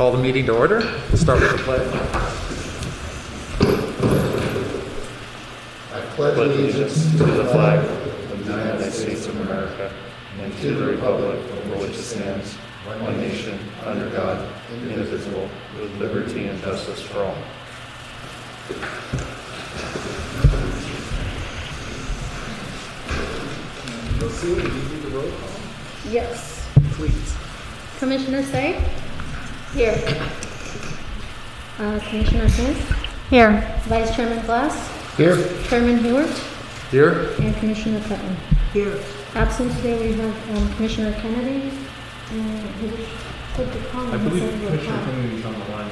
call the meeting to order. We'll start with the pledge. I pledge allegiance to the flag of the United States of America and to the republic for which it stands, one nation, under God, indivisible, with liberty and justice for all. Lucille, will you do the roll call? Yes. Please. Commissioner Say? Here. Commissioner Smith? Here. Vice Chairman Glass? Here. Chairman Hewitt? Here. And Commissioner Cutler? Here. Absent today we have Commissioner Kennedy. And he put the comment. I believe Commissioner Kennedy is on the line.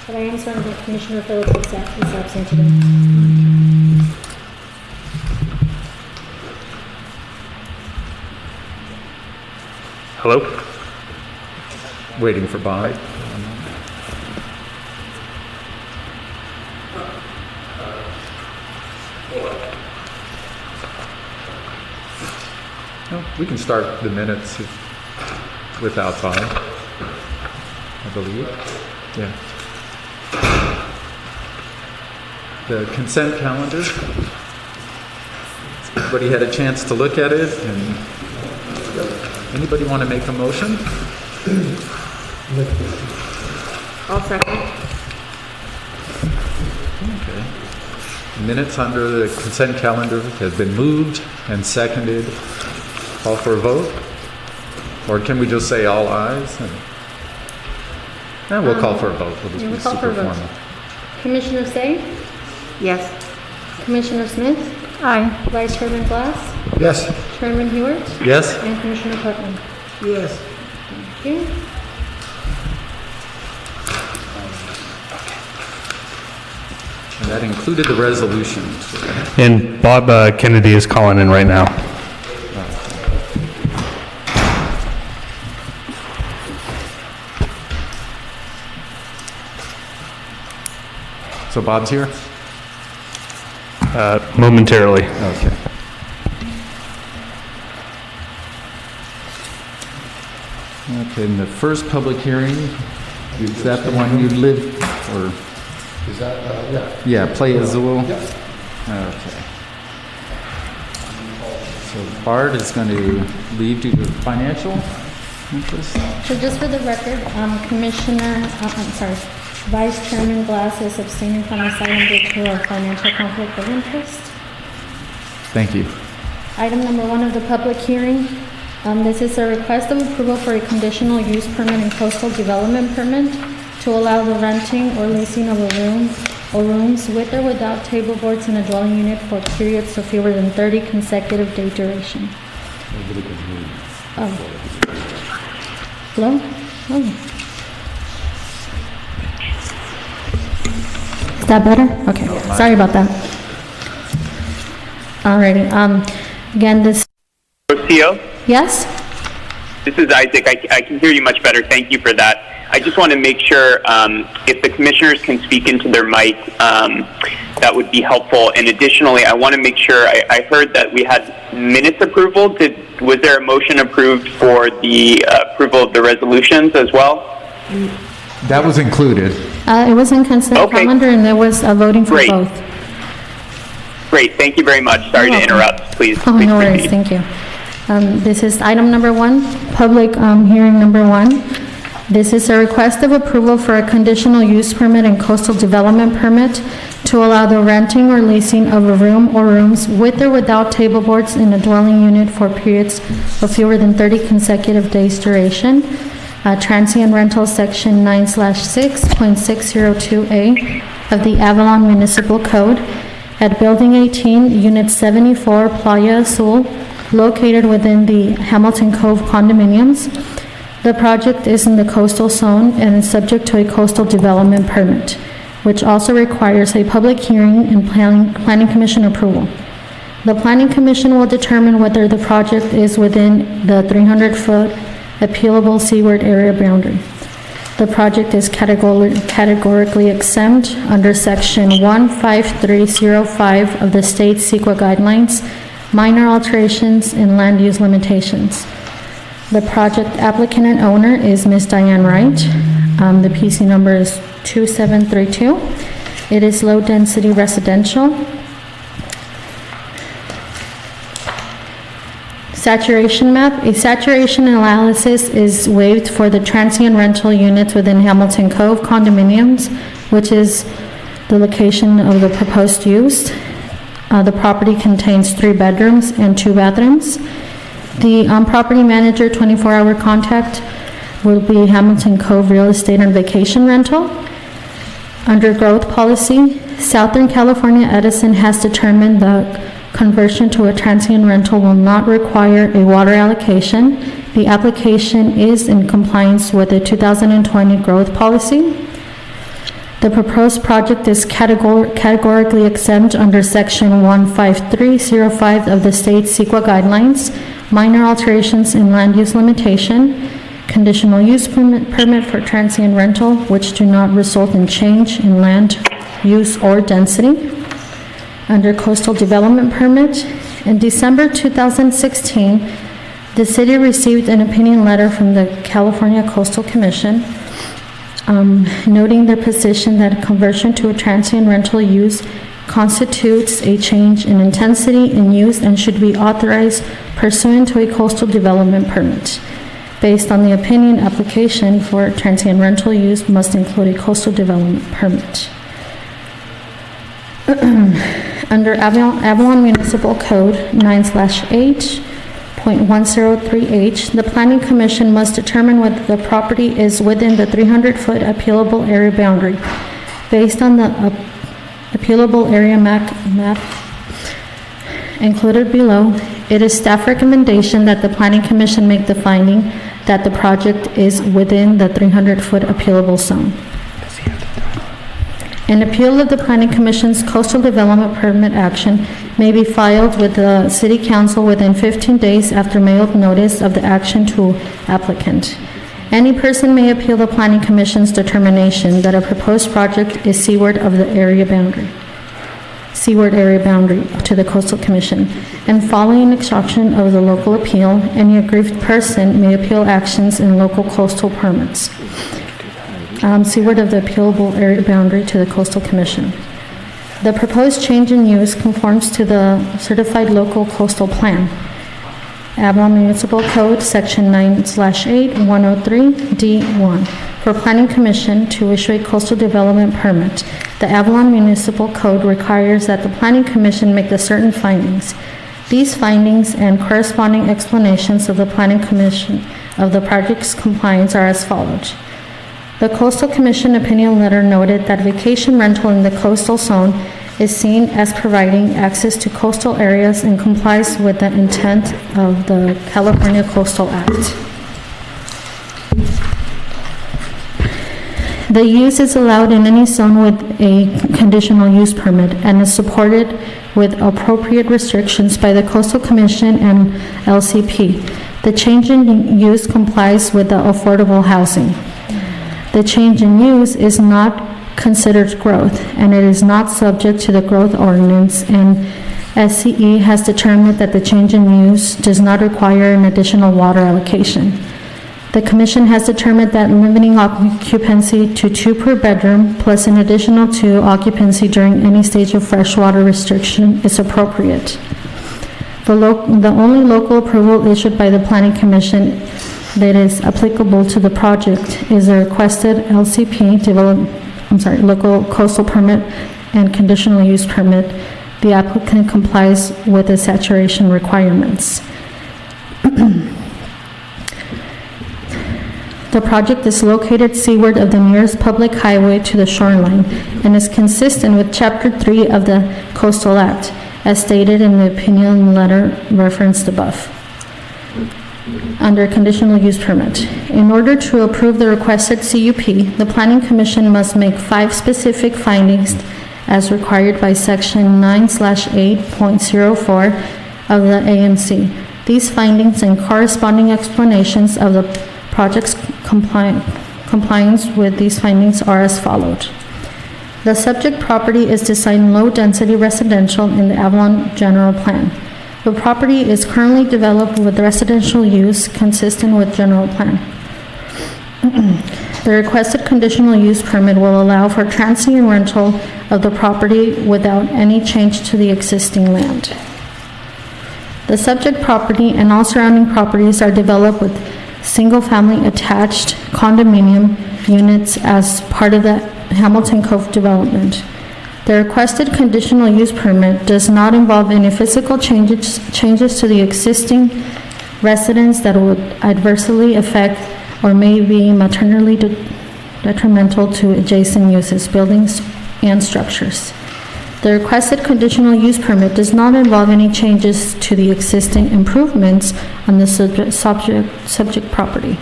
But I am certain that Commissioner Phillips is absent today. Hello? Waiting for Bob. No, we can start the minutes without Bob, I believe. Yeah. The consent calendar. Everybody had a chance to look at it, and anybody want to make a motion? I'll second. Okay. Minutes under the consent calendar have been moved and seconded. Call for a vote? Or can we just say all ayes? We'll call for a vote. We'll just Yeah, be we'll call for a super vote. formal. Commissioner Say? Yes. Commissioner Smith? Aye. Vice Chairman Glass? Yes. Chairman Hewitt? Yes? And Commissioner Cutler? Yes. Thank you. And that included the resolutions. And Bob Kennedy is calling in right now. So Bob's here? Momentarily. Okay. Okay, and the first public hearing, is that the one you live, or, Is that, yeah. yeah, Play Azul? Yeah. Okay. So Bart is going to leave due to financial interest? So just for the record, Vice Chairman Glass is abstaining from this item due to a financial conflict of interest. Thank you. Item number 1 of the public hearing. This is a request of approval for a conditional use permit and coastal development permit to allow the renting or leasing of a room or rooms with or without table boards in a dwelling unit for periods of fewer than 30 consecutive day duration. Oh. Hello? Oh. Is that better? Okay, sorry about that. Alrighty, again, this... Rocio, Yes? this is Isaac. I can hear you much better. Thank you for that. I just want to make sure if the commissioners can speak into their mic, that would be helpful. And additionally, I want to make sure, I heard that we had minutes approval. Was there a motion approved for the approval of the resolutions as well? That was included. It was in consent Okay. calendar and there was a voting for Great. both. Great. Thank you very much. Sorry You're to welcome. interrupt. Please. Oh, please no worries, proceed. thank you. This is item number 1, public hearing number 1. This is a request of approval for a conditional use permit and coastal development permit to allow the renting or leasing of a room or rooms with or without table boards in a dwelling unit for periods of fewer than 30 consecutive days duration. Transient rental section 9/6.602A of the Avalon Municipal Code at Building 18, Unit 74, Playa Azul, located within the Hamilton Cove condominiums. The project is in the coastal zone and is subject to a coastal development permit, which also requires a public hearing and planning commission approval. The planning commission will determine whether the project is within the 300-foot appealable seaward area boundary. The project is categorically exempt under Section 15305 of the state's CEQA guidelines, minor alterations and land use limitations. The project applicant and owner is Ms. Diane Wright. The PC number is 2732. It is low-density residential. Saturation map. A saturation analysis is waived for the transient rental units within Hamilton Cove condominiums, which is the location of the proposed use. The property contains 3 bedrooms and 2 bathrooms. The property manager 24-hour contact will be Hamilton Cove Real Estate and Vacation Rental. Under growth policy, Southern California Edison has determined the conversion to a transient rental will not require a water allocation. The application is in compliance with the 2020 growth policy. The proposed project is categorically exempt under Section 15305 of the state CEQA guidelines, minor alterations in land use limitation, conditional use permit for transient rental, which do not result in change in land use or density. Under coastal development permit, in December 2016, the city received an opinion letter from the California Coastal Commission noting their position that conversion to a transient rental use constitutes a change in intensity in use and should be authorized pursuant to a coastal development permit. Based on the opinion, application for transient rental use must include a coastal development permit. Under Avalon Municipal Code 9/8.103H, the Planning Commission must determine whether the property is within the 300-foot appealable area boundary. Based on the appealable area map included below, it is staff recommendation that the Planning Commission make the finding that the project is within the 300-foot appealable zone. An appeal of the Planning Commission's coastal development permit action may be filed with the City Council within 15 days after mailed notice of the action to applicant. Any person may appeal the Planning Commission's determination that a proposed project is seaward of the area boundary to the Coastal Commission, and following exhaustion of the local appeal, any aggrieved person may appeal actions in local coastal permits. Seaward of the appealable area boundary to the Coastal Commission. The proposed change in use conforms to the certified local coastal plan. Avalon Municipal Code, Section 9/8-103-D1. For Planning Commission to issue a coastal development permit, the Avalon Municipal Code requires that the Planning Commission make the certain findings. These findings and corresponding explanations of the Planning Commission of the project's compliance are as follows. The Coastal Commission opinion letter noted that vacation rental in the coastal zone is seen as providing access to coastal areas and complies with the intent of the California Coastal Act. The use is allowed in any zone with a conditional use permit and is supported with appropriate restrictions by the Coastal Commission and LCP. The change in use complies with the affordable housing. The change in use is not considered growth, and it is not subject to the growth ordinance, and SCE has determined that the change in use does not require an additional water allocation. The Commission has determined that limiting occupancy to 2 per bedroom plus an additional 2 occupancy during any stage of freshwater restriction is appropriate. The only local approval issued by the Planning Commission that is applicable to the project is a requested local coastal permit and conditional use permit. The applicant complies with the saturation requirements. The project is located seaward of the nearest public highway to the shoreline and is consistent with Chapter 3 of the Coastal Act, as stated in the opinion letter referenced above. Under conditional use permit. In order to approve the requested CUP, the Planning Commission must make 5 specific findings as required by Section 9/8.04 of the AMC. These findings and corresponding explanations of the project's compliance with these findings are as follows. The subject property is designed low-density residential in the Avalon General Plan. The property is currently developed with residential use consistent with general plan. The requested conditional use permit will allow for transient rental of the property without any change to the existing land. The subject property and all surrounding properties are developed with single-family attached condominium units as part of the Hamilton Cove development. The requested conditional use permit does not involve any physical changes to the existing residence that would adversely affect or may be materially detrimental to adjacent uses, buildings, and structures. The requested conditional use permit does not involve any changes to the existing improvements on the subject property.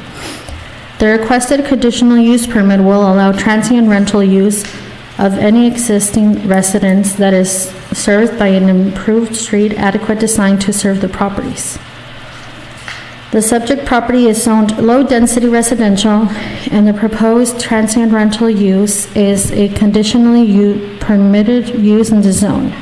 The requested conditional use permit will allow transient rental use of any existing residence that is served by an improved street adequate design to serve the properties. The subject property is zoned low-density residential, and the proposed transient rental use is a conditionally permitted use in the zone.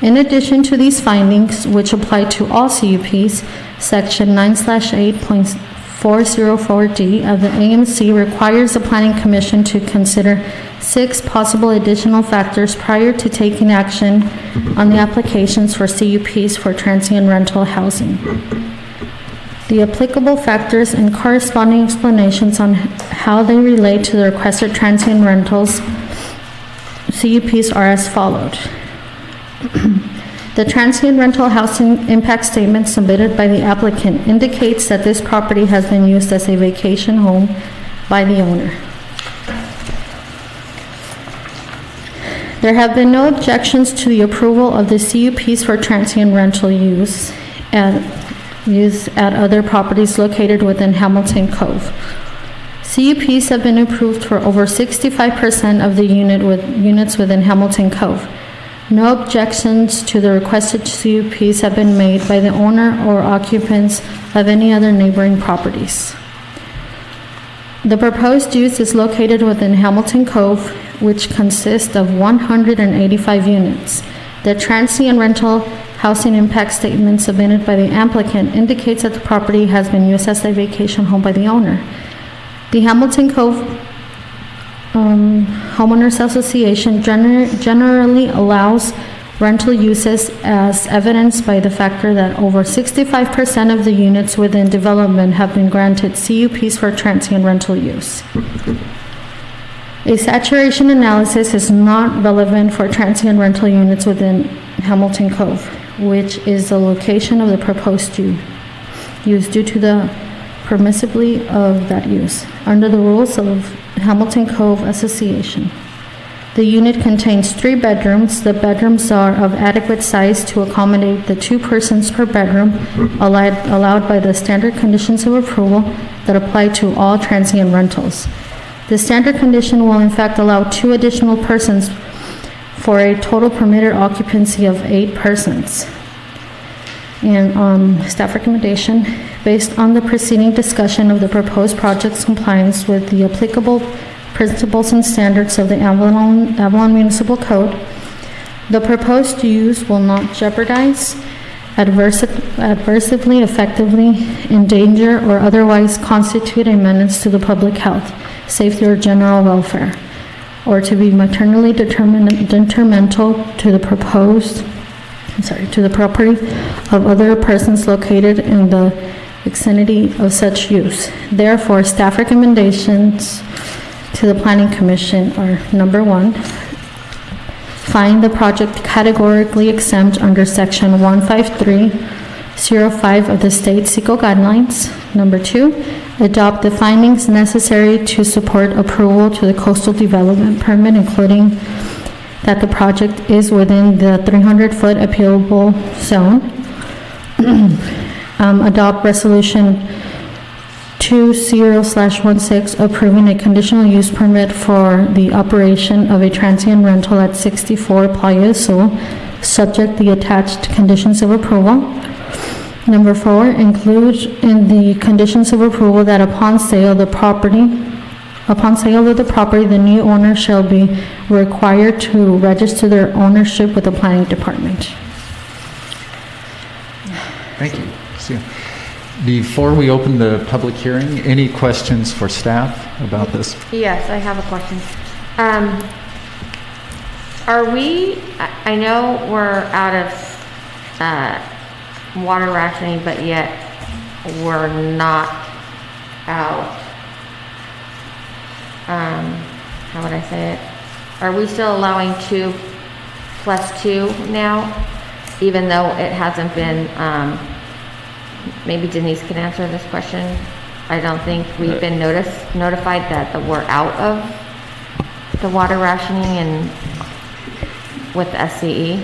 In addition to these findings, which apply to all CUPs, Section 9/8.404D of the AMC requires the Planning Commission to consider 6 possible additional factors prior to taking action on the applications for CUPs for transient rental housing. The applicable factors and corresponding explanations on how they relate to the requested transient rentals CUPs are as followed. The transient rental housing impact statement submitted by the applicant indicates that this property has been used as a vacation home by the owner. There have been no objections to the approval of the CUPs for transient rental use at other properties located within Hamilton Cove. CUPs have been approved for over 65% of the units within Hamilton Cove. No objections to the requested CUPs have been made by the owner or occupants of any other neighboring properties. The proposed use is located within Hamilton Cove, which consists of 185 units. The transient rental housing impact statement submitted by the applicant indicates that the property has been used as a vacation home by the owner. The Hamilton Cove Homeowners Association generally allows rental uses as evidenced by the factor that over 65% of the units within development have been granted CUPs for transient rental use. A saturation analysis is not relevant for transient rental units within Hamilton Cove, which is the location of the proposed use due to the permissibly of that use. Under the rules of Hamilton Cove Association, the unit contains 3 bedrooms. The bedrooms are of adequate size to accommodate the 2 persons per bedroom allowed by the standard conditions of approval that apply to all transient rentals. The standard condition will in fact allow 2 additional persons for a total permitted occupancy of 8 persons. And staff recommendation, based on the preceding discussion of the proposed project's compliance with the applicable principles and standards of the Avalon Municipal Code, the proposed use will not jeopardize, adversely, effectively endanger, or otherwise constitute a menace to the public health, safety, or general welfare, or to be materially detrimental to the property of other persons located in the vicinity of such use. Therefore, staff recommendations to the Planning Commission are: number 1, find the project categorically exempt under Section 15305 of the state CEQA guidelines. Number 2, adopt the findings necessary to support approval to the coastal development permit, including that the project is within the 300-foot appealable zone. Adopt Resolution 20/16 approving a conditional use permit for the operation of a transient rental at 64 Playa Azul, subject the attached conditions of approval. Number 4, include in the conditions of approval that upon sale of the property, the new owner shall be required to register their ownership with the planning department. Thank you. See you. Before we open the public hearing, any questions for staff about this? Yes, I have a question. Are we, I know we're out of water rationing, but yet we're not out, how would I say it? Are we still allowing 2+2 now, even though it hasn't been, maybe Denise can answer this question. I don't think we've been notified that we're out of the water rationing and with SCE.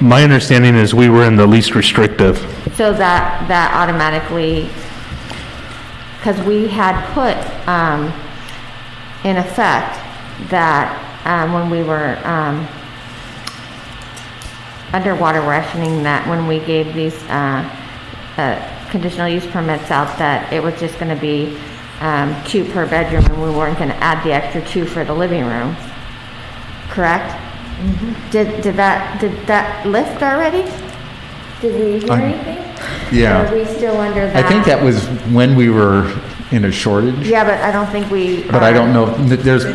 My understanding is we were in the least restrictive. So that automatically, because we had put in effect that when we were underwater rationing, that when we gave these conditional use permits out, that it was just going to be 2 per bedroom, and we weren't going to add the extra 2 for the living room. Correct? Mm-hmm. Did that lift already? Did we hear anything? Yeah. Or are we still under that? I think that was when we were in a shortage. Yeah, but I don't think we. But I don't know, there's, Have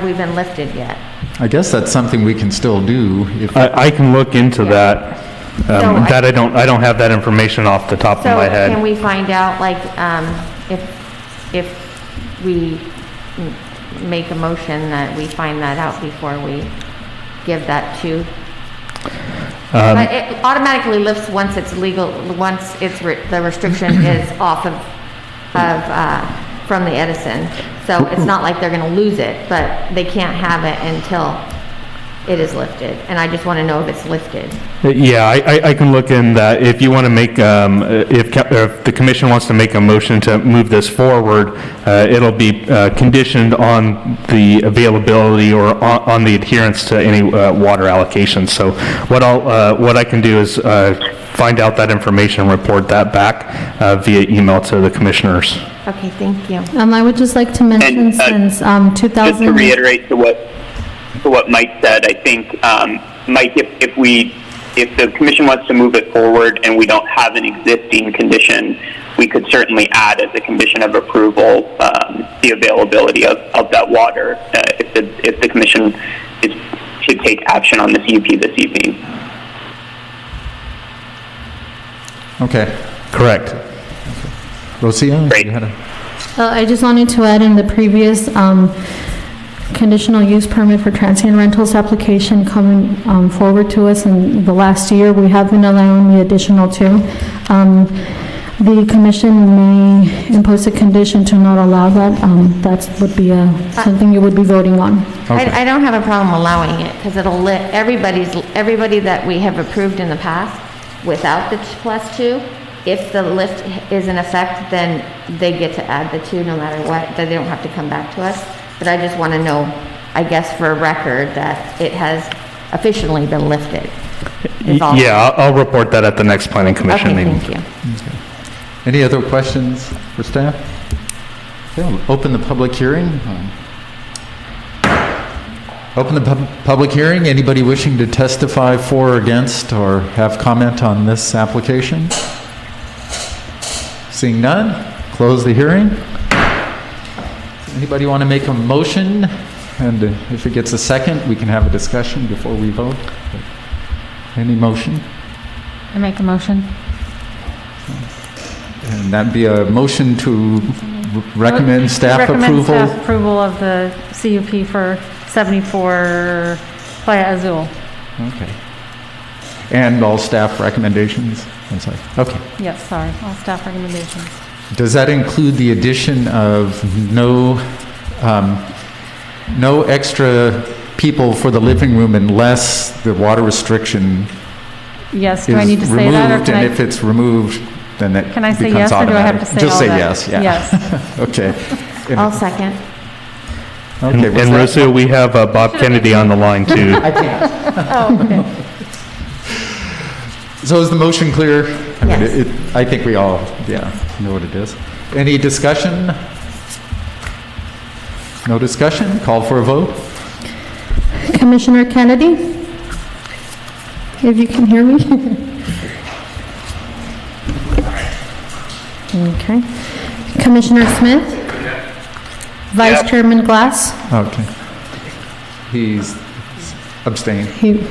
we been lifted yet? I guess that's something we can still do if, I can look into that. That I don't have that information off the top of my So head. can we find out, like, if we make a motion that we find that out before we give that to? But it automatically lifts once it's legal, once it's, the restriction is off of, from the Edison. So it's not like they're gonna lose it, but they can't have it until it is lifted. And I just wanna know if it's lifted. Yeah, I can look in that. If you want to make, if the commission wants to make a motion to move this forward, it'll be conditioned on the availability or on the adherence to any water allocation. So what I can do is find out that information and report that back via email to the commissioners. Okay, thank you. I would just like to mention since 2000. Just to reiterate to what Mike said, I think, Mike, if the commission wants to move it forward and we don't have an existing condition, we could certainly add as a condition of approval the availability of that water if the commission should take action on the CUP this evening. okay. Correct. Rosia? Great. You had a- I just wanted to add in the previous conditional use permit for transient rentals application coming forward to us in the last year, we have been allowing the additional 2. The commission may impose a condition to not allow that. That would be something you would be voting on. Okay. I don't have a problem allowing it, because it'll let everybody that we have approved in the past without the +2, if the lift is in effect, then they get to add the 2 no matter what, that they don't have to come back to us. But I just want to know, I guess for a record, that it has officially been lifted. is all. Yeah, I'll report that at the next planning commission Okay, meeting. thank you. Any other questions for staff? Okay, we'll open the public hearing. Open the public hearing. Anybody wishing to testify for or against or have comment on this application? Seeing none, close the hearing. Anybody want to make a motion? And if it gets a second, we can have a discussion before we vote. Any motion? I make a motion. And that'd be a motion to recommend staff Recommend approval? staff approval of the CUP for 74 Playa Azul. Okay. And all staff recommendations? I'm sorry. Okay. Yes, sorry, all staff recommendations. Does that include the addition of no extra people for the living room unless the water restriction Yes, is do I need to say that, or removed? And if it's removed, then it can I say becomes yes, or do I have automatic? to say Just all say that? yes, yeah. Yes. Okay. I'll second. And Okay, was that- Rosia, we have Bob Kennedy on the line too. I can't. Oh, okay. So is the motion clear? I mean, Yes. I think we all, know what it is. Any discussion? No discussion? Call for a vote? Commissioner Kennedy? If you can hear me? Okay. Commissioner Smith? Vice Yes. Chairman Glass? Okay. He's abstained. He-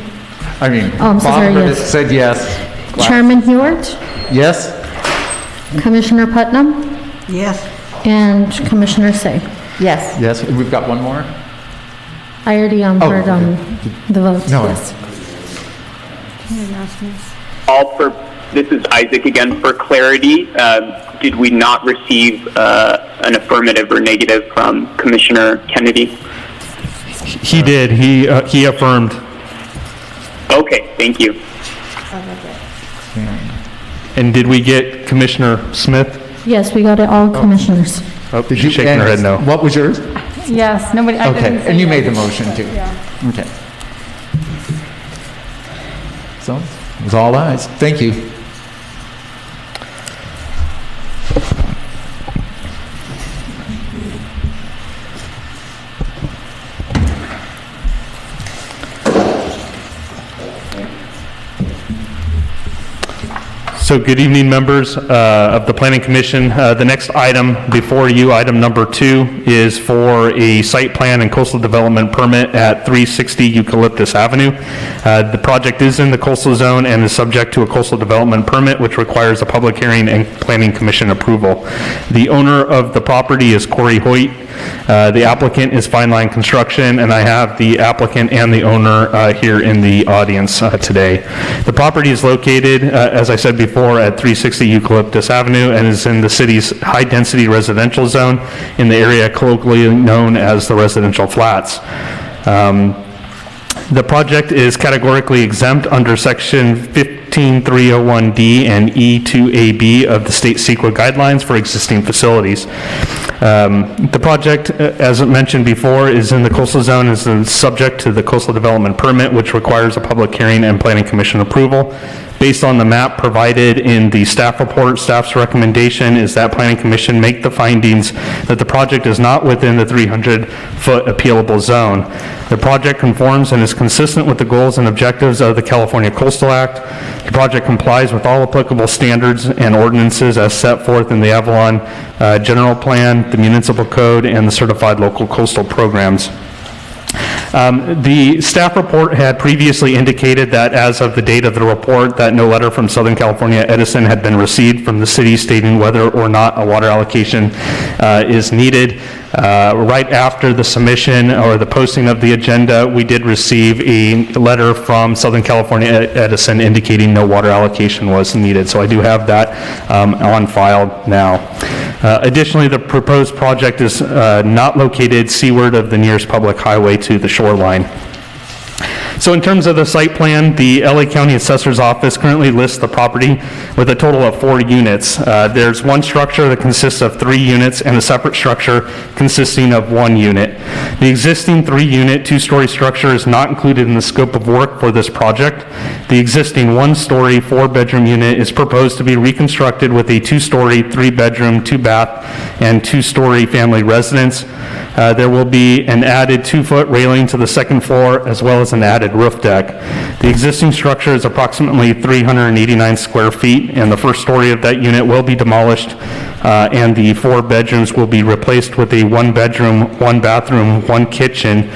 I mean, Oh, I'm so sorry, Bob yes. said yes. Chairman Hewart? Yes? Commissioner Putnam? Yes. And Commissioner Say? Yes. Yes, we've got one more? I already Oh, heard the votes, No. yes. This is Isaac again. For clarity, did we not receive an affirmative or negative from Commissioner Kennedy? He did. He affirmed. Okay, thank you. And did we get Commissioner Smith? Yes, we got it, all commissioners. Oh, she's shaking her head no. What was yours? Yes, nobody, I didn't Okay, say and you yes. made the motion too? Yeah. Okay. So, it was all ayes. Thank you. So good evening, members of the Planning Commission. The next item before you, item number 2, is for a site plan and coastal development permit at 360 Eucalyptus Avenue. The project is in the coastal zone and is subject to a coastal development permit, which requires a public hearing and Planning Commission approval. The owner of the property is Corey Hoyt. The applicant is Fine Line Construction, and I have the applicant and the owner here in the audience today. The property is located, as I said before, at 360 Eucalyptus Avenue and is in the city's high-density residential zone in the area colloquially known as the residential flats. The project is categorically exempt under Section 15301D and E2AB of the state CEQA guidelines for existing facilities. The project, as mentioned before, is in the coastal zone, is subject to the coastal development permit, which requires a public hearing and Planning Commission approval. Based on the map provided in the staff report, staff's recommendation is that Planning Commission make the findings that the project is not within the 300-foot appealable zone. The project conforms and is consistent with the goals and objectives of the California Coastal Act. The project complies with all applicable standards and ordinances as set forth in the Avalon General Plan, the Municipal Code, and the Certified Local Coastal Programs. The staff report had previously indicated that as of the date of the report that no letter from Southern California Edison had been received from the city stating whether or not a water allocation is needed. Right after the submission or the posting of the agenda, we did receive a letter from Southern California Edison indicating no water allocation was needed. So I do have that on file now. Additionally, the proposed project is not located seaward of the nearest public highway to the shoreline. So in terms of the site plan, the LA County Assessor's Office currently lists the property with a total of 4 units. There's one structure that consists of 3 units and a separate structure consisting of 1 unit. The existing 3-unit, 2-story structure is not included in the scope of work for this project. The existing 1-story, 4-bedroom unit is proposed to be reconstructed with a 2-story, 3-bedroom, 2-bath, and 2-story family residence. There will be an added 2-foot railing to the second floor as well as an added roof deck. The existing structure is approximately 389 square feet, and the first story of that unit will be demolished, and the 4 bedrooms will be replaced with a 1-bedroom, 1-bathroom, 1-kitchen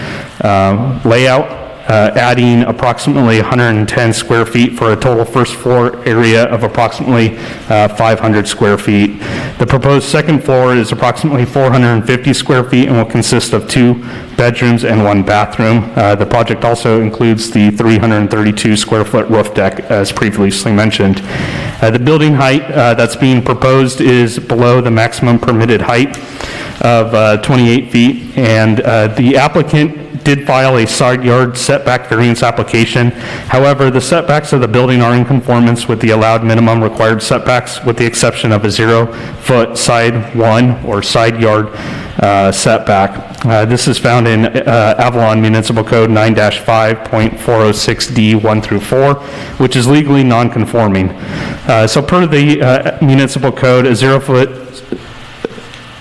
layout. Adding approximately 110 square feet for a total first floor area of approximately 500 square feet. The proposed second floor is approximately 450 square feet and will consist of 2 bedrooms and 1 bathroom. The project also includes the 332 square foot roof deck as previously mentioned. The building height that's being proposed is below the maximum permitted height of 28 feet, and the applicant did file a side yard setback variance application. However, the setbacks of the building are in conformance with the allowed minimum required setbacks with the exception of a 0-foot side 1 or side yard setback. This is found in Avalon Municipal Code 9-5.406D 1 through 4, which is legally non-conforming. So per the Municipal Code, a 0-foot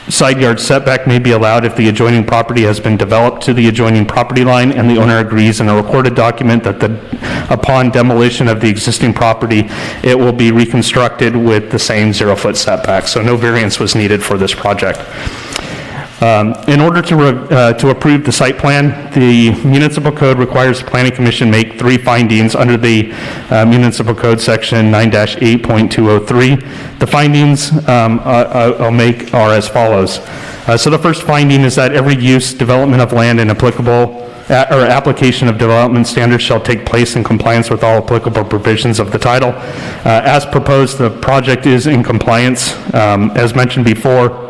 side yard setback may be allowed if the adjoining property has been developed to the adjoining property line and the owner agrees in a recorded document that upon demolition of the existing property, it will be reconstructed with the same 0-foot setback. So no variance was needed for this project. In order to approve the site plan, the municipal code requires the planning commission make 3 findings under the municipal code section 9-8.203. The findings I'll make are as follows. So the first finding is that every use, development of land and applicable or application of development standards shall take place in compliance with all applicable provisions of the title. As proposed, the project is in compliance. As mentioned before,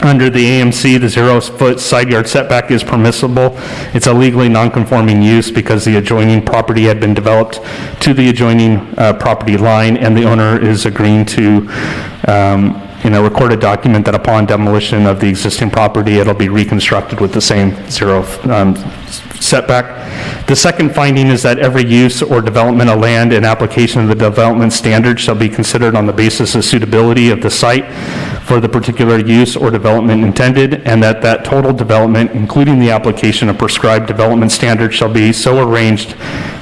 under the AMC, the 0-foot side yard setback is permissible. It's a legally non-conforming use because the adjoining property had been developed to the adjoining property line, and the owner is agreeing to, in a recorded document, that upon demolition of the existing property, it'll be reconstructed with the same 0 setback. The second finding is that every use or development of land and application of the development standards shall be considered on the basis of suitability of the site for the particular use or development intended, and that total development, including the application of prescribed development standards, shall be so arranged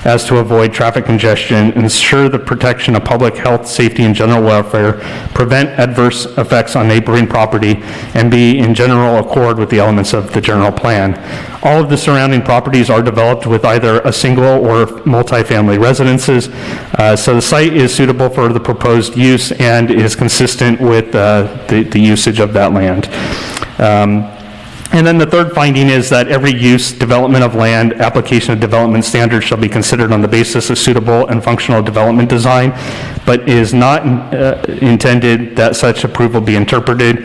as to avoid traffic congestion, ensure the protection of public health, safety, and general welfare, prevent adverse effects on neighboring property, and be in general accord with the elements of the general plan. All of the surrounding properties are developed with either a single or multifamily residences, so the site is suitable for the proposed use and is consistent with the usage of that land. And then the third finding is that every use, development of land, application of development standards shall be considered on the basis of suitable and functional development design, but is not intended that such approval be interpreted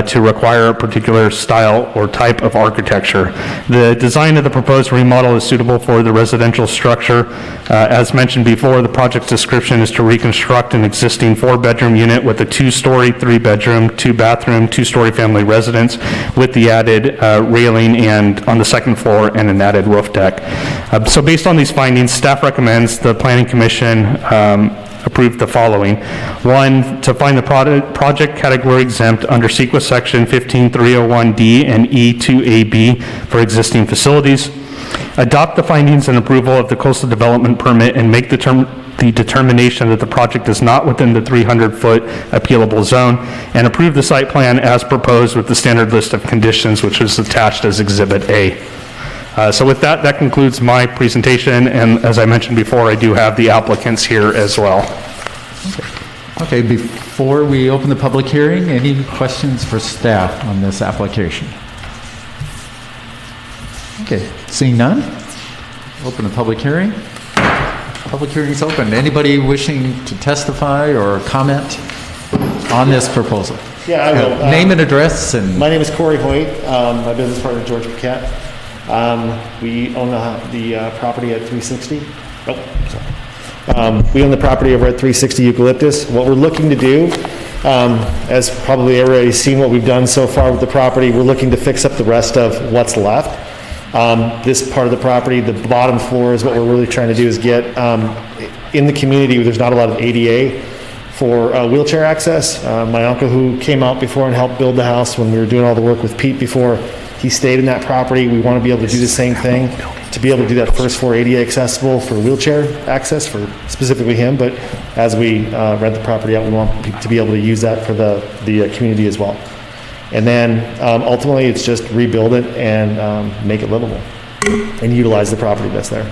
to require a particular style or type of architecture. The design of the proposed remodel is suitable for the residential structure. As mentioned before, the project's description is to reconstruct an existing 4-bedroom unit with a 2-story, 3-bedroom, 2-bathroom, 2-story family residence with the added railing and on the second floor and an added roof deck. So based on these findings, staff recommends the Planning Commission approve the following. 1, to find the project category exempt under CEQA section 15301D and E2AB for existing facilities. Adopt the findings and approval of the coastal development permit and make the determination that the project is not within the 300-foot appealable zone, and approve the site plan as proposed with the standard list of conditions, which is attached as Exhibit A. So with that, that concludes my presentation, and as I mentioned before, I do have the applicants here as well. Okay, before we open the public hearing, any questions for staff on this application? Okay, seeing none, open the public hearing. Public hearing is open. Anybody wishing to testify or comment on this proposal? Yeah, I will. Name and address and... My name is Corey Hoyt. My business partner, George Paquette. We own the property at 360. Oh, sorry. We own the property over at 360 Eucalyptus. What we're looking to do, as probably everybody's seen what we've done so far with the property, we're looking to fix up the rest of what's left. This part of the property, the bottom floor, is what we're really trying to do is get in the community where there's not a lot of ADA for wheelchair access. My uncle, who came out before and helped build the house when we were doing all the work with Pete before, he stayed in that property. We want to be able to do the same thing, to be able to do that first floor ADA accessible for wheelchair access for specifically him, but as we rent the property out, we want to be able to use that for the community as well. And then ultimately, it's just rebuild it and make it livable and utilize the property that's there.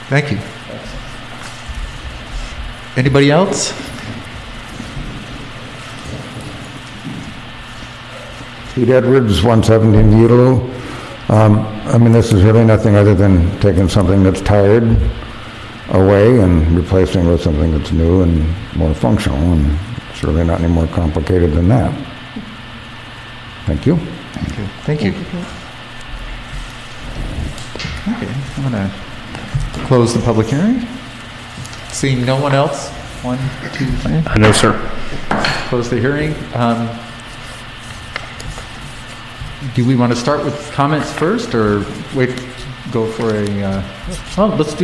Thank you. Anybody else? Pete Edwards, 117 Utaloo. I mean, this is really nothing other than taking something that's tired away and replacing it with something that's new and more functional, and it's really not any more complicated than that. Thank you. Thank you. Okay, I'm going to close the public hearing. Seeing no one else? 1, 2, 3. No, sir. Close the hearing. Do we want to start with comments first, or wait, go for a, let's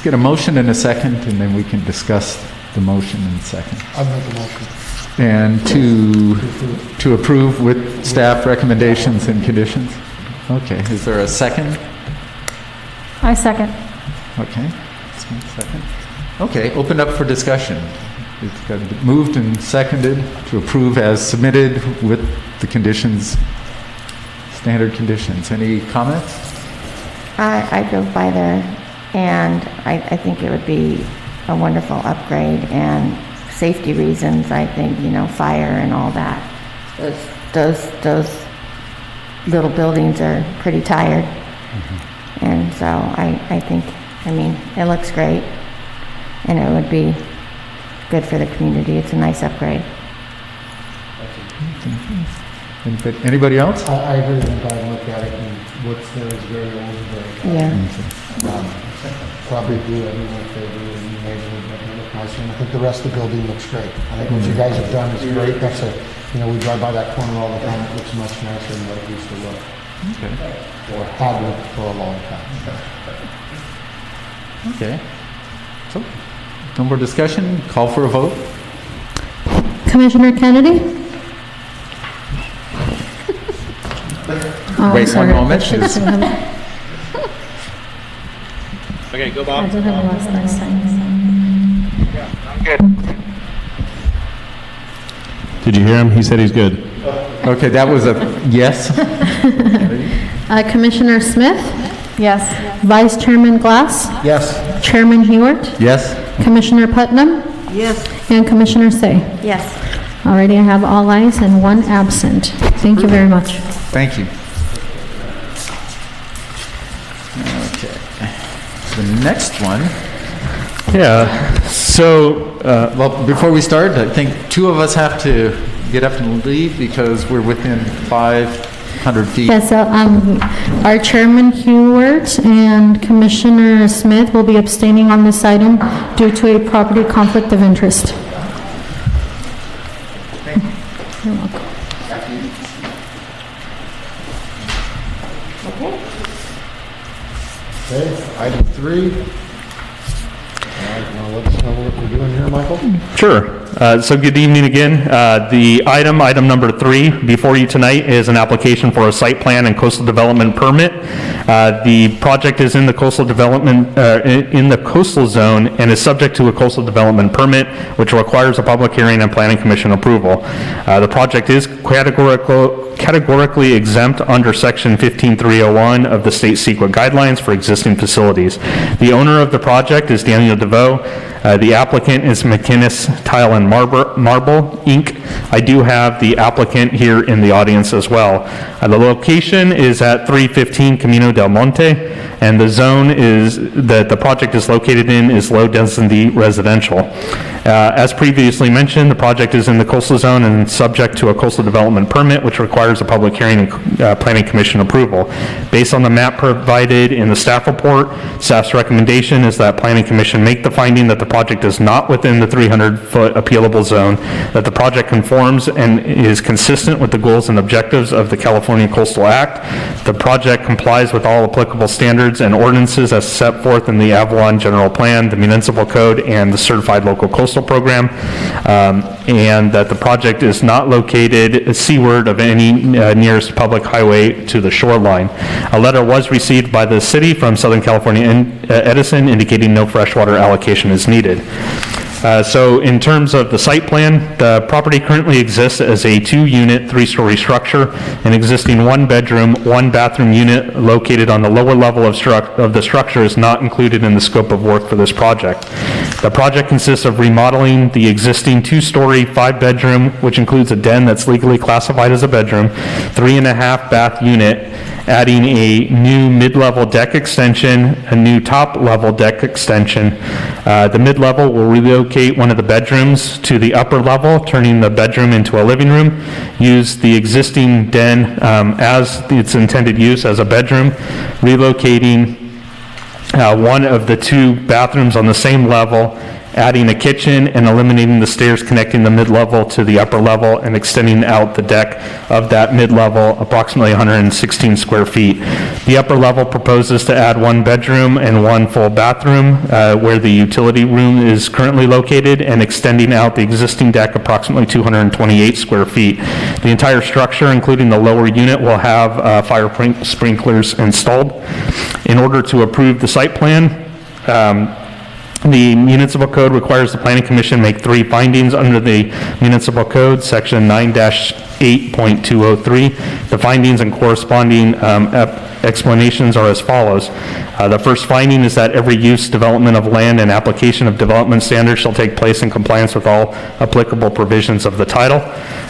get a motion in a second, and then we can discuss the motion and second. I'll make a motion. And to approve with staff recommendations and conditions? Okay, is there a second? I second. Okay, second. Okay, open up for discussion. It's got moved and seconded to approve as submitted with the conditions, standard conditions. Any comments? I drove by there, and I think it would be a wonderful upgrade, and safety reasons, I think, fire and all that. Those little buildings are pretty tired. And so I think, it looks great, and it would be good for the community. It's a nice upgrade. Anybody else? I agree with him. I look at it, and what's there is very old and very. Yeah. Probably do everyone a favor and maybe make it look nicer. And I think the rest of the building looks great. I think what you guys have done is great. That's we drive by that corner all the time. It looks much nicer than what it used to look. Okay. Or had looked for a long time. Okay. So, no more discussion. Call for a vote. Commissioner Kennedy? Oh, Wait sorry. one moment. Okay, go I Bob. don't have a last time. Did you hear him? He said he's good. Okay, that was a yes. Commissioner Smith? Yes. Vice Chairman Glass? Yes. Chairman Hewart? Yes. Commissioner Putnam? Yes. And Commissioner Say? Yes. Already I have all ayes and one absent. Thank you very much. Thank you. Okay. The next one. Yeah, so, Well, before we start, I think two of us have to get up and leave because we're within 500 feet. Yes, our Chairman Hewart and Commissioner Smith will be abstaining on this item due to a property conflict of interest. You're welcome. Okay, item 3. Now let us know what we're doing here, Michael. sure. So good evening again. The item number 3 before you tonight is an application for a site plan and coastal development permit. The project is in the coastal development, in the coastal zone and is subject to a coastal development permit, which requires a public hearing and planning commission approval. The project is categorically exempt under section 15301 of the state CEQA guidelines for existing facilities. The owner of the project is Daniel DeVoe. The applicant is McInnes Tile and Marble, Inc. I do have the applicant here in the audience as well. The location is at 315 Camino del Monte, and the zone is that the project is located in is low density residential. As previously mentioned, the project is in the coastal zone and subject to a coastal development permit, which requires a public hearing and planning commission approval. Based on the map provided in the staff report, staff's recommendation is that planning commission make the finding that the project is not within the 300-foot appealable zone, that the project conforms and is consistent with the goals and objectives of the California Coastal Act. The project complies with all applicable standards and ordinances as set forth in the Avalon General Plan, the Municipal Code, and the Certified Local Coastal Program, and that the project is not located seaward of any nearest public highway to the shoreline. A letter was received by the city from Southern California Edison indicating no freshwater allocation is needed. So in terms of the site plan, the property currently exists as a 2-unit, 3-story structure. An existing 1-bedroom, 1-bathroom unit located on the lower level of the structure is not included in the scope of work for this project. The project consists of remodeling the existing 2-story, 5-bedroom, which includes a den that's legally classified as a bedroom, 3.5-bath unit, adding a new mid-level deck extension, a new top-level deck extension. The mid-level will relocate one of the bedrooms to the upper level, turning the bedroom into a living room. Use the existing den as its intended use as a bedroom, relocating one of the 2 bathrooms on the same level adding a kitchen and eliminating the stairs connecting the mid-level to the upper level and extending out the deck of that mid-level approximately 116 square feet. The upper level proposes to add 1 bedroom and 1 full bathroom where the utility room is currently located, and extending out the existing deck approximately 228 square feet. The entire structure, including the lower unit, will have fire sprinklers installed. In order to approve the site plan, the municipal code requires the planning commission make 3 findings under the municipal code, section 9-8.203. The findings and corresponding explanations are as follows. The first finding is that every use, development of land, and application of development standards shall take place in compliance with all applicable provisions of the title.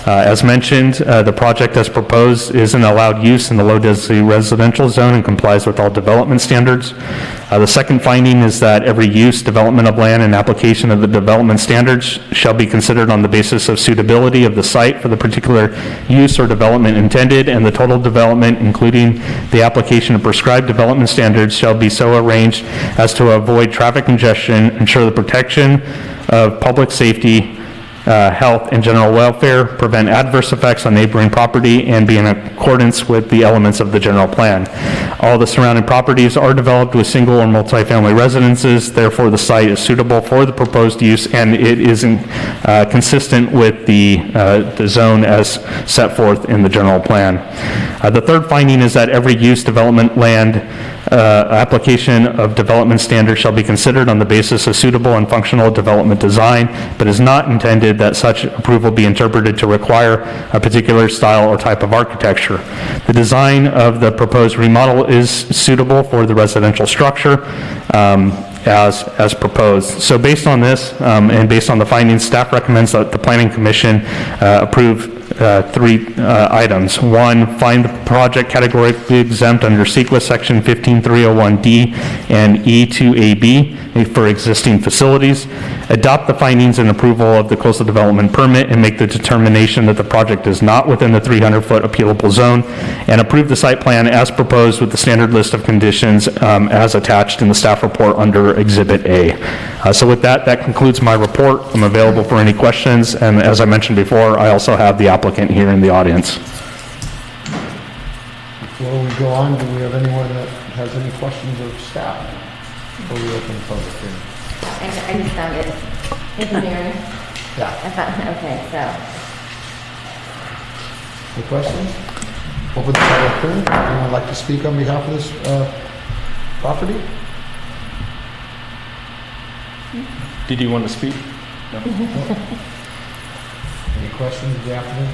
As mentioned, the project as proposed is an allowed use in the low density residential zone and complies with all development standards. The second finding is that every use, development of land, and application of the development standards shall be considered on the basis of suitability of the site for the particular use or development intended, and the total development, including the application of prescribed development standards, shall be so arranged as to avoid traffic congestion, ensure the protection of public safety, health, and general welfare, prevent adverse effects on neighboring property, and be in accordance with the elements of the general plan. All the surrounding properties are developed with single or multifamily residences, therefore the site is suitable for the proposed use, and it is consistent with the zone as set forth in the general plan. The third finding is that every use, development, land, application of development standards shall be considered on the basis of suitable and functional development design, but is not intended that such approval be interpreted to require a particular style or type of architecture. The design of the proposed remodel is suitable for the residential structure as proposed. So based on this and based on the findings, staff recommends that the Planning Commission approve 3 items. 1, find the project categorically exempt under CEQA section 15301D and E2AB for existing facilities. Adopt the findings and approval of the coastal development permit and make the determination that the project is not within the 300-foot appealable zone, and approve the site plan as proposed with the standard list of conditions as attached in the staff report under Exhibit A. So with that, that concludes my report. I'm available for any questions, and as I mentioned before, I also have the applicant here in the audience. Before we go on, do we have anyone that has any questions of staff before we open the public hearing? I just found it. Engineering. Yeah. Okay, so. Any questions? Open the public hearing. Anyone like to speak on behalf of this property? Did you want to speak? No. Any questions of the applicant?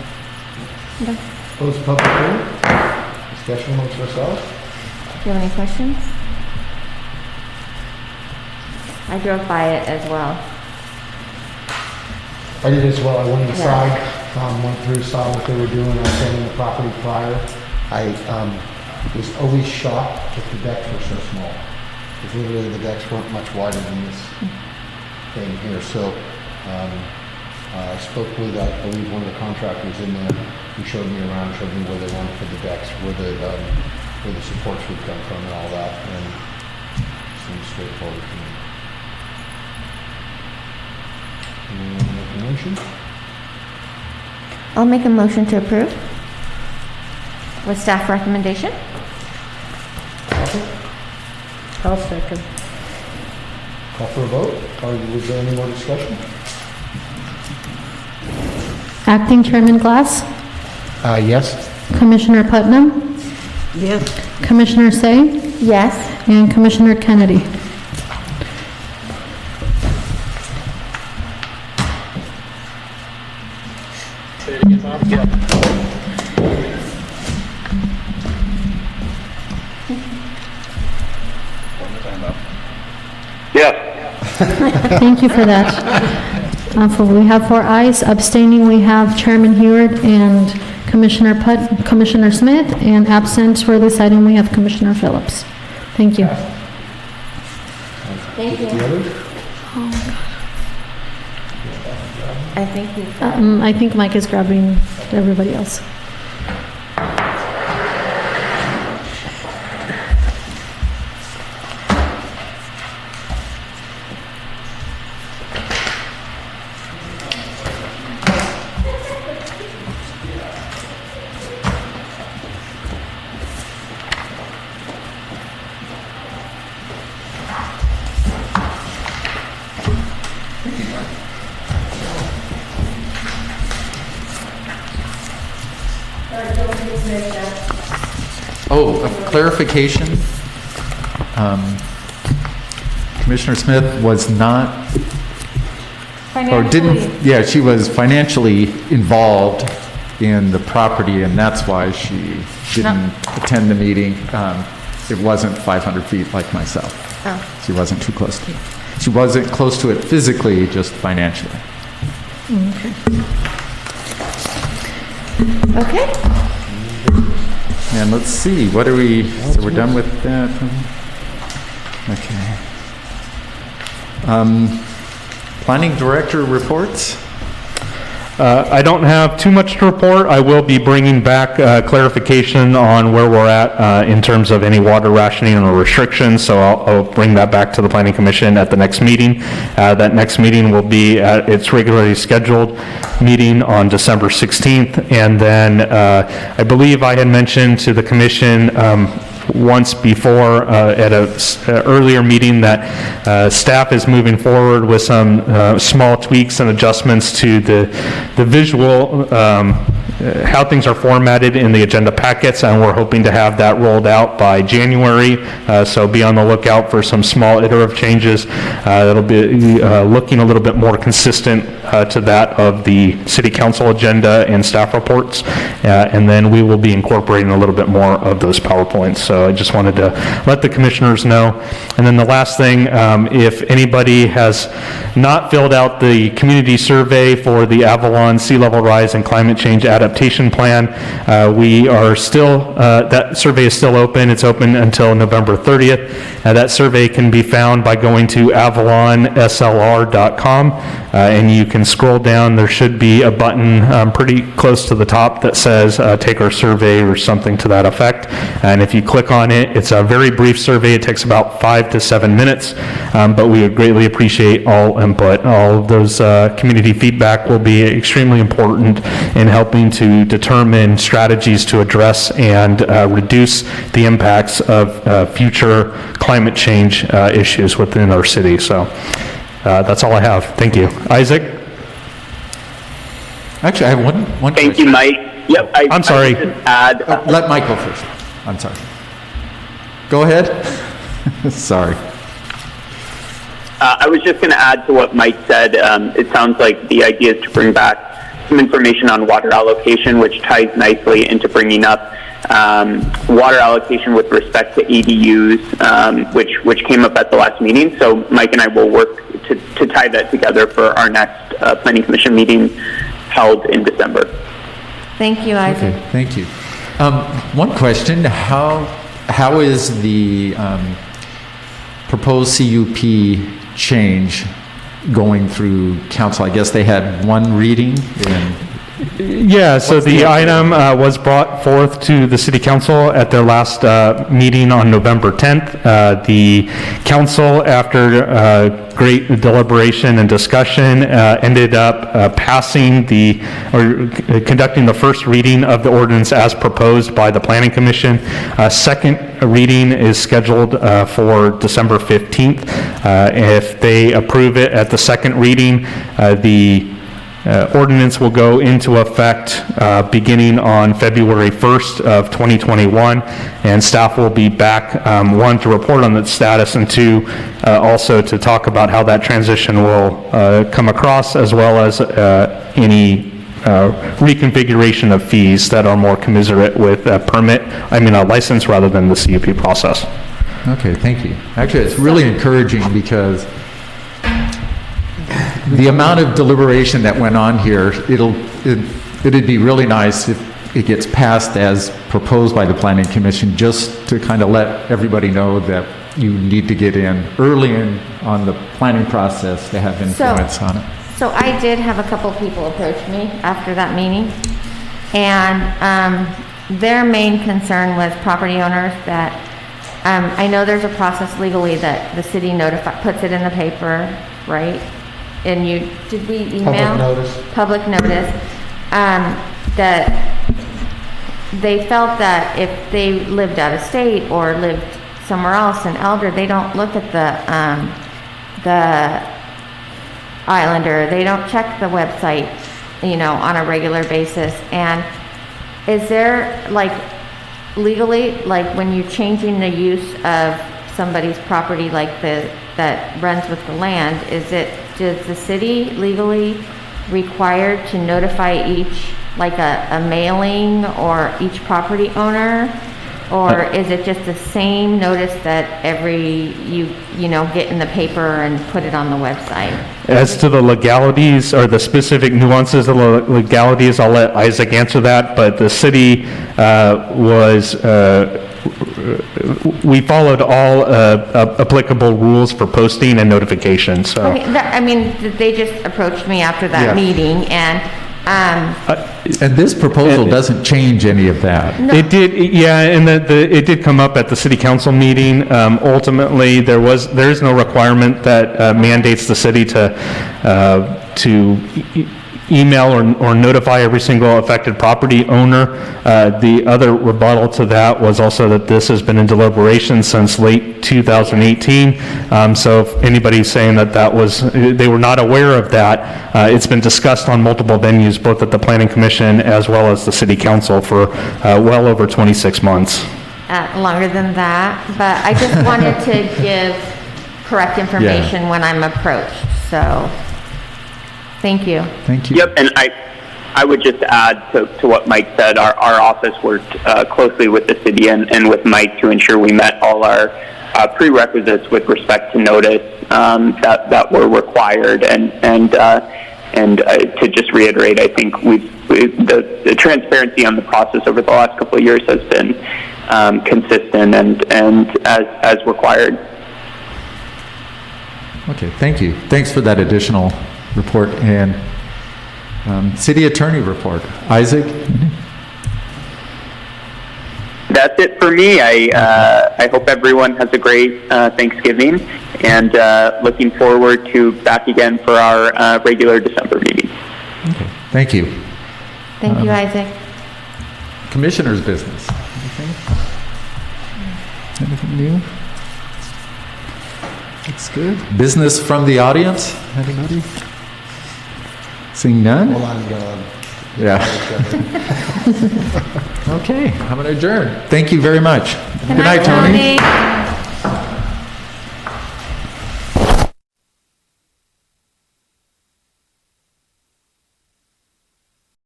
No. Close the public hearing. Discussion amongst ourselves. Do you have any questions? I drove by it as well. I did as well. I went inside, went through, saw what they were doing. I was in the property prior. I was always shocked that the decks were so small. Because literally the decks weren't much wider than this thing here. So I spoke with, I believe, one of the contractors in there. He showed me around, showed me where they wanted for the decks, where the supports would come from and all that. And it seems straightforward to me. Anyone want to make a motion? I'll make a motion to approve with staff recommendation. I'll second. Call for a vote, or was there any more discussion? Acting Chairman Glass, Yes. Commissioner Putnam, Yes. Commissioner Say, Yes. and Commissioner Kennedy. Yes. Thank you for that. We have 4 ayes. Abstaining, we have Chairman Heward and Commissioner Smith, and absent for this item, we have Commissioner Phillips. Thank you. Thank you. The others? I think you. I think Mike is grabbing everybody else. clarification. Commissioner Smith was not, or didn't, yeah, she was financially involved in the property, and that's why she didn't attend the meeting. It wasn't 500 feet like myself. Oh. She wasn't too close to it. She wasn't close to it physically, just financially. Okay. And let's see, what are we, so we're done with that? Okay. Planning Director reports? I don't have too much to report. I will be bringing back clarification on where we're at in terms of any water rationing or restrictions, so I'll bring that back to the Planning Commission at the next meeting. That next meeting will be at its regularly scheduled meeting on December 16th, and then I believe I had mentioned to the Commission once before at a earlier meeting that staff is moving forward with some small tweaks and adjustments to the visual how things are formatted in the agenda packets, and we're hoping to have that rolled out by January. So be on the lookout for some small iterative changes. That'll be looking a little bit more consistent to that of the City Council agenda and staff reports. And then we will be incorporating a little bit more of those PowerPoints. So I just wanted to let the commissioners know. And then the last thing, if anybody has not filled out the community survey for the Avalon Sea Level Rise and Climate Change Adaptation Plan, we are still, that survey is still open. It's open until November 30th. That survey can be found by going to avalonslr.com, and you can scroll down. There should be a button pretty close to the top that says take our survey or something to that effect. And if you click on it, it's a very brief survey. It takes about 5 to 7 minutes, but we would greatly appreciate all input. All of those community feedback will be extremely important in helping to determine strategies to address and reduce the impacts of future climate change issues within our city. So that's all I have. Thank you. Isaac? Actually, I have one Thank question. you, Mike. Yep. I'm sorry. I would just add, Let Mike go first. I'm sorry. Go ahead. Sorry. I was just going to add to what Mike said. It sounds like the idea is to bring back some information on water allocation, which ties nicely into bringing up water allocation with respect to ADUs, which came up at the last meeting. So Mike and I will work to tie that together for our next Planning Commission meeting held in December. Thank you, Isaac. Okay, thank you. One question, how is the proposed CUP change going through council? I guess they had one reading and Yeah, so the item was brought forth to the City Council at their last meeting on November 10th. The council, after great deliberation and discussion, ended up conducting the first reading of the ordinance as proposed by the Planning Commission. Second reading is scheduled for December 15th. If they approve it at the second reading, the ordinance will go into effect beginning on February 1st of 2021, and staff will be back, one, to report on its status, and two, also to talk about how that transition will come across, as well as any reconfiguration of fees that are more commensurate with a license rather than the CUP process. Okay, thank you. Actually, it's really encouraging because the amount of deliberation that went on here, it'd be really nice if it gets passed as proposed by the Planning Commission, just to kind of let everybody know that you need to get in early in on the planning process to have influence on it. So I did have a couple people approach me after that meeting, and their main concern was property owners that, I know there's a process legally that the city puts it in the paper, right? And did we email? Public notice. That they felt that if they lived out of state or lived somewhere else in Elder, they don't look at the Islander. They don't check the website, on a regular basis. And is there, legally, like when you're changing the use of somebody's property, like that runs with the land, does the city legally required to notify each, like a mailing or each property owner? Or is it just the same notice that you know, get in the paper and put it on the website? As to the legalities or the specific nuances of the legalities, I'll let Isaac answer that, but the city we followed all applicable rules for posting and notification, so. Okay, I mean, they just approached me after Yeah. that meeting, and, And this proposal doesn't change any of that. It did, yeah, and it did come up at the city council meeting. Ultimately, there is no requirement that mandates the city to email or notify every single affected property owner. The other rebuttal to that was also that this has been in deliberation since late 2018. So if anybody's saying that they were not aware of that, it's been discussed on multiple venues, both at the Planning Commission as well as the City Council for well over 26 months. longer than that, but I just wanted to give correct information when I'm approached, so, thank you. Thank you. Yep, and I would just add to what Mike said, our office worked closely with the city and with Mike to ensure we met all our prerequisites with respect to notice that were required, and to just reiterate, I think the transparency on the process over the last couple of years has been consistent and as required. Okay, thank you. Thanks for that additional report. And city attorney report. Isaac? That's it for me. I hope everyone has a great Thanksgiving, and looking forward to back again for our regular December meeting. Okay, thank you. Thank you, Isaac. Commissioner's business. Anything new? Looks good. Business from the audience? Anybody? Seeing none? Well, I'm done. Yeah. Okay, I'm going to adjourn. Thank you very much. Good night, Tony.